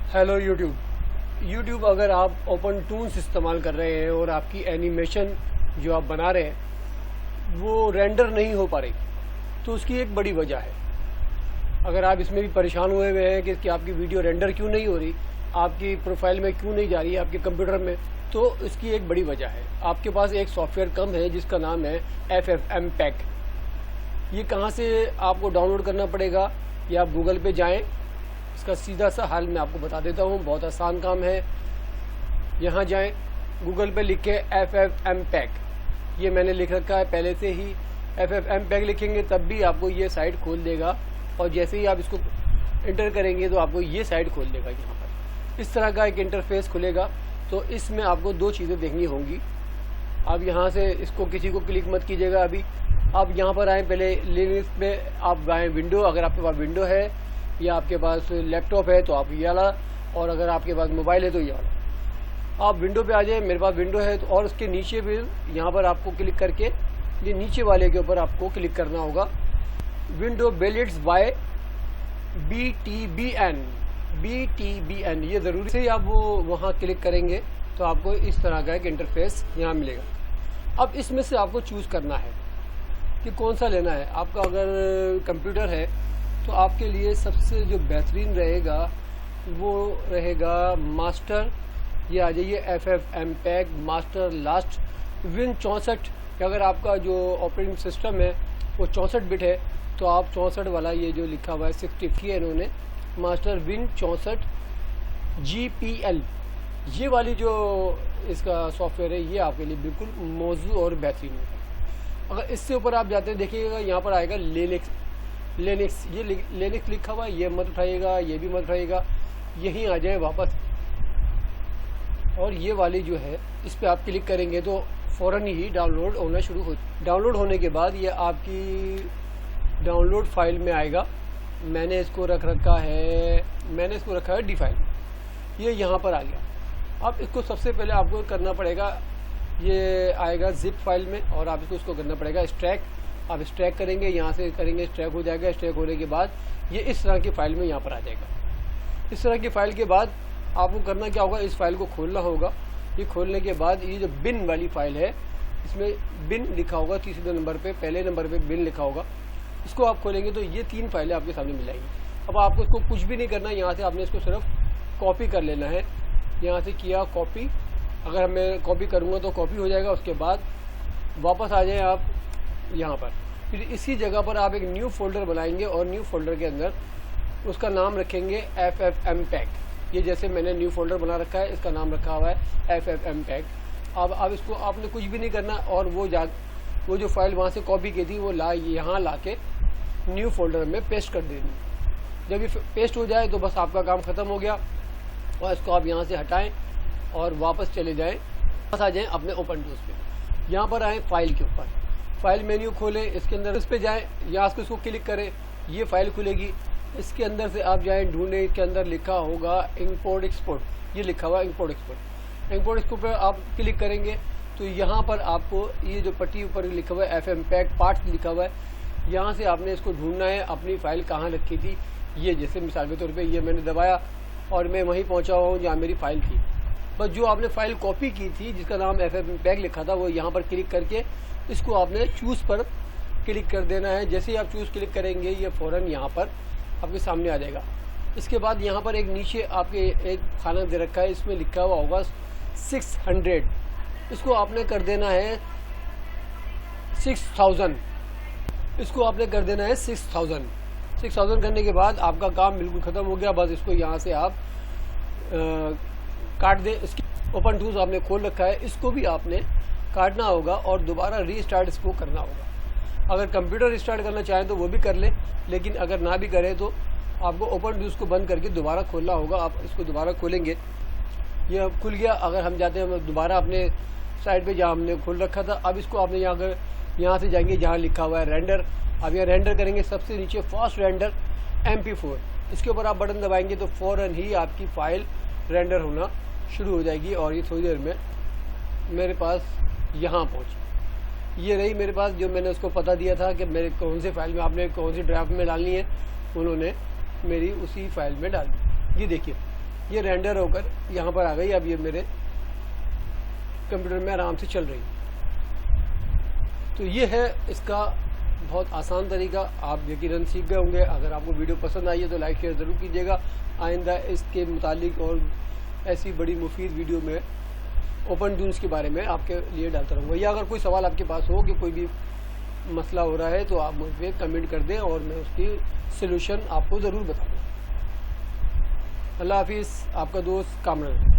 Hello YouTube अगर आप open Toons इस्तेमाल कर रहे हैं और आपकी एनिमेशन जो आप बना रहे हैं वो रेंडर नहीं हो पा रही, तो उसकी एक बड़ी वजह है। अगर आप इसमें भी परेशान हुए हुए हैं कि आपकी वीडियो रेंडर क्यों नहीं हो रही, आपकी प्रोफाइल में क्यों नहीं जा रही है आपके कंप्यूटर में, तो इसकी एक बड़ी वजह है आपके पास एक सॉफ्टवेयर कम है जिसका नाम है FFmpeg। ये कहाँ से आपको डाउनलोड करना पड़ेगा, या आप गूगल पे जाएं, इसका सीधा सा हल मैं आपको बता देता हूँ, बहुत आसान काम है। यहाँ जाएं, गूगल पे लिख के FFmpeg, ये मैंने लिख रखा है पहले से ही। FFmpeg लिखेंगे तब भी आपको ये साइट खोल देगा, और जैसे ही आप इसको इंटर करेंगे तो आपको ये साइट खोल देगा। यहाँ पर इस तरह का एक इंटरफेस खुलेगा। तो इसमें आपको दो चीज़ें देखनी होंगी। आप यहाँ से इसको किसी को क्लिक मत कीजिएगा। अभी आप यहाँ पर आएँ, पहले लिनक्स में आप गाएँ विंडो, अगर आपके पास विंडो है या आपके पास लैपटॉप है तो आप ये वाला, और अगर आपके पास मोबाइल है तो ये वाला। आप विंडो पे आ जाए, मेरे पास विंडो है तो, और उसके नीचे भी यहाँ पर आपको क्लिक करके ये नीचे वाले के ऊपर आपको क्लिक करना होगा। विंडो बिल्ड्स बाय BTBN, ये ज़रूरी से आप वो वहाँ क्लिक करेंगे तो आपको इस तरह का एक इंटरफेस यहाँ मिलेगा। अब इसमें से आपको चूज़ करना है कि कौन सा लेना है। आपका अगर कंप्यूटर है तो आपके लिए सबसे जो बेहतरीन रहेगा वो रहेगा मास्टर। ये आ जाइए FFmpeg मास्टर लास्ट विन 64। अगर आपका जो ऑपरेटिंग सिस्टम है वो 64 बिट है तो आप 64 वाला, ये जो लिखा हुआ है 60 है इन्होंने, मास्टर विन 64 GPL, ये वाली जो इसका सॉफ्टवेयर है ये आपके लिए बिल्कुल मौजू और बेहतरीन है। अगर इससे ऊपर आप जाते हैं, देखिएगा यहाँ पर आएगा लिनक्स, ये लिनक्स लिखा हुआ है, ये मत उठाइएगा, ये भी मत उठाइएगा, यहीं आ जाए वापस। और ये वाली जो है इस पर आप क्लिक करेंगे तो फ़ौरन ही डाउनलोड होना शुरू हो। डाउनलोड होने के बाद ये आपकी डाउनलोड फाइल में आएगा। मैंने इसको रख रखा है डी फाइल, ये यहाँ पर आ गया। अब इसको सबसे पहले आपको करना पड़ेगा, ये आएगा जिप फाइल में, और आप इसको करना पड़ेगा स्ट्रैक। आप स्ट्रैक करेंगे, यहाँ से करेंगे, स्ट्रैक हो जाएगा। स्ट्रैक होने के बाद ये इस तरह की फ़ाइल में यहाँ पर आ जाएगा। इस तरह की फ़ाइल के बाद आपको करना क्या होगा, इस फाइल को खोलना होगा। ये खोलने के बाद ये जो बिन वाली फ़ाइल है, इसमें बिन लिखा होगा तीसरे नंबर पे, पहले नंबर पे बिन लिखा होगा। इसको आप खोलेंगे तो ये 3 फाइलें आपके सामने मिल जाएंगी। अब आपको इसको कुछ भी नहीं करना, यहाँ से आपने इसको सिर्फ कॉपी कर लेना है। यहाँ से किया कॉपी, अगर मैं कॉपी करूँगा तो कॉपी हो जाएगा। उसके बाद वापस आ जाए आप यहाँ पर, फिर इसी जगह पर आप एक न्यू फोल्डर बनाएंगे, और न्यू फोल्डर के अंदर उसका नाम रखेंगे FFmpeg। ये जैसे मैंने न्यू फोल्डर बना रखा है, इसका नाम रखा हुआ है FFmpeg। अब इसको आपने कुछ भी नहीं करना, और वो जो फाइल वहाँ से कॉपी की थी वो यहाँ ला के न्यू फोल्डर में पेस्ट कर देनी। जब ये पेस्ट हो जाए तो बस आपका काम ख़त्म हो गया। और इसको आप यहाँ से हटाएं और वापस चले जाएं, वापस आ जाएं अपने ओपन टूल्स पे। यहाँ पर आएँ फाइल के ऊपर, फाइल मेन्यू खोलें, इसके अंदर इस पर जाएँ, यहाँ से इसको क्लिक करें, ये फाइल खुलेगी। इसके अंदर से आप जाएँ, ढूंढें, इसके अंदर लिखा होगा इंपोर्ट एक्सपोर्ट, ये लिखा हुआ है इंपोर्ट एक्सपोर्ट पर आप क्लिक करेंगे तो यहाँ पर आपको ये जो पट्टी ऊपर लिखा हुआ है FFmpeg पार्ट्स लिखा हुआ है, यहाँ से आपने इसको ढूंढना है अपनी फ़ाइल कहाँ रखी थी। ये जैसे मिसाल के तौर पे ये मैंने दबाया और मैं वहीं पहुँचा हुआ हूँ जहाँ मेरी फ़ाइल थी। बस जो आपने फ़ाइल कॉपी की थी जिसका नाम FFmpeg लिखा था, वो यहाँ पर क्लिक करके इसको आपने चूज़ पर क्लिक कर देना है। जैसे ही आप चूज़ क्लिक करेंगे ये फ़ौरन यहाँ पर आपके सामने आ जाएगा। इसके बाद यहाँ पर एक नीचे आपके एक खाना दे रखा है, इसमें लिखा हुआ होगा 600, इसको आपने कर देना है 6000, इसको आपने कर देना है 6000 करने के बाद आपका काम बिल्कुल ख़त्म हो गया। बस इसको यहाँ से आप काट दें। इसकी ओपन टूल्स आपने खोल रखा है, इसको भी आपने काटना होगा और दोबारा रीस्टार्ट इसको करना होगा। अगर कंप्यूटर रिस्टार्ट करना चाहें तो वो भी कर लें, लेकिन अगर ना भी करें तो आपको ओपन टूल्स को बंद करके दोबारा खोलना होगा। आप इसको दोबारा खोलेंगे, ये खुल गया। अगर हम जाते हैं दोबारा अपने साइड पे जहाँ हमने खोल रखा था, अब इसको आपने यहाँ से जाएंगे जहाँ लिखा हुआ है रेंडर। अब यहाँ रेंडर करेंगे, सबसे नीचे फास्ट रेंडर MP4, इसके ऊपर आप बटन दबाएंगे तो फ़ौरन ही आपकी फ़ाइल रेंडर होना शुरू हो जाएगी। और ये थोड़ी देर में मेरे पास यहाँ पहुँची, ये रही मेरे पास, जो मैंने उसको पता दिया था कि मेरे कौन से फाइल में आपने कौन सी ड्राफ्ट में डालनी है, उन्होंने मेरी उसी फाइल में डाल दी। ये देखिए ये रेंडर होकर यहाँ पर आ गई। अब ये मेरे कंप्यूटर में आराम से चल रही। तो ये है इसका बहुत आसान तरीका। आप यकीनन सीख गए होंगे। अगर आपको वीडियो पसंद आई है तो लाइक शेयर ज़रूर कीजिएगा। आइंदा इसके मुतालिक और ऐसी बड़ी मुफीद वीडियो में ओपन ट्यून्स के बारे में आपके लिए डालता रहूँगा। या अगर कोई सवाल आपके पास हो कि कोई भी मसला हो रहा है तो आप मुझे कमेंट कर दें और मैं उसकी सलूशन आपको ज़रूर बताऊँगा। अल्लाह हाफिज़। आपका दोस्त कामरान।